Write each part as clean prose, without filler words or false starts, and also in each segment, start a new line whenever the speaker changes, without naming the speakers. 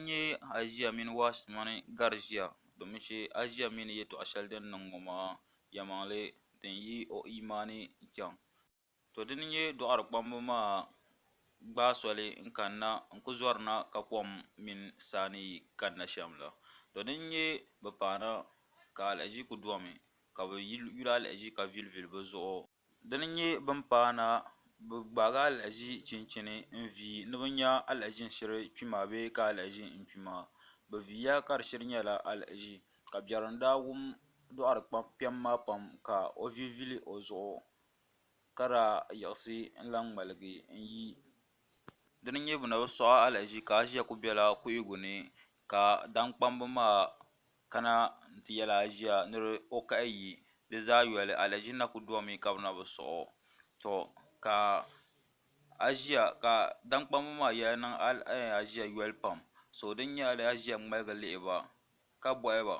nye ajiya mini waasimani gari ʒiya domin shi ajiya mini yɛltɔɣa shɛli din niŋ ŋɔ maa yɛlimaŋli din yi o imani chɛŋ to dini nyɛ dɔɣiri kpambi maa gbaai soli n kanna n ku zɔrina ka kom mini saani kanna shɛm la to din nyɛ bi paana ka alahaji ku domi ka bi yuli alahaji ka vilivili bi zuɣu dini nyɛ bin paana bi gbaagi alahaji chinchini n vii ni bi nya alahaji n shiri kpima bee ka alahaji n kpima bi viiya ka di shiri nyɛla alahaji ka biɛrim daa wum dɔɣiri kpɛm maa pam ka o vilivili o zuɣu ka daa yiɣisi n lahi ŋmaligi n yi dini nyɛ bɛ na bi sɔɣi alahaji ka a ʒiya ku biɛla kuhigu ni ka daŋkpambi maa kana n ti yɛli a ʒiya ni o kahi yi di zaa yɔli alahaji na ku domi ka bi na bi sɔɣi to ka a ʒiya ka daŋkpambi maa yɛli niŋ a ʒiya yɔli pam so din nyɛ a ʒiya ŋmaligi lihi ba ka bɔhi ba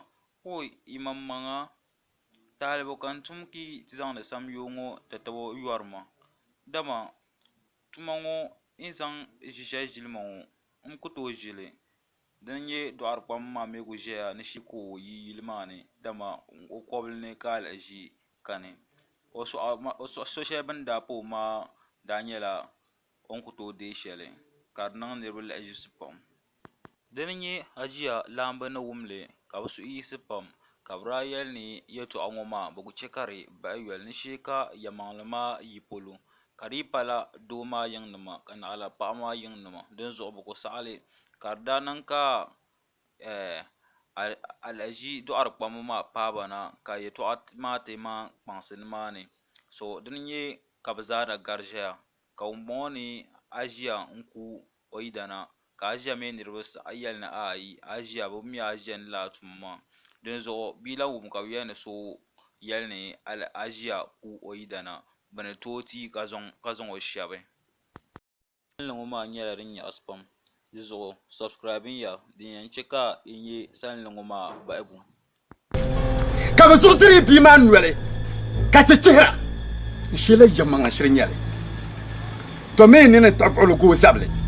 yi maŋmaŋa tahalibu ka n tum ki ti zaŋdi samyoo ŋɔ ti tooi yɔrima dama tuma ŋɔ yi zaŋ ʒi shɛli ʒili ma ŋɔ n ku tooi ʒili din nyɛ dɔɣiri kpambi maa mi ku ʒɛya ni shi ka o yi yili maa ni dama o kɔbili ni ka alahaji kani so shɛli bini daa pa o maa daa nyɛla o ni ku tooi deei shɛli ka di niŋ niriba lahiʒibisi pam dini nyɛ ajiya laambi ni wumli ka bi suhu yiɣisi pam ka bi daa yɛli ni yɛltɔɣa ŋɔ maa bi ku chɛ ka di bahi yɔli ni shee ka yɛlimaŋli maa yi polo ka di yi pala doo maa yiŋ nima ka naɣila paɣa maa yiŋ nima dinzuɣu bi ku saɣali ka di daa niŋ ka alahaji dɔɣiri kpambi maa paai ba na ka yɛltɔɣa maa ti maai kpaŋsi nimaani so dini nyɛ ka bi zaa na gari ʒɛya ka ŋunbɔŋɔ ni a ʒiya n ku o yidana ka a ʒiya mi niriba saɣi yɛli ni a ʒiya bi mi a ʒiya ni lala tuma maa dinzuɣu bia lan wum ka bi yɛli ni so yɛli ni a ʒiya ku o yidana bɛ ni tooi ti ka zaŋ o shɛbi salinli ŋɔ maa nyɛla din nyaɣisi pam di zuɣu subscribing ya din yɛn chɛ ka yi nya salinli ŋɔ maa bahigu
ka bi zuɣusiri bia maa noli ka ti chihira n sheela yɛlimaŋli shiri nyɛli to mi ni taɣibuɣili ka o zabili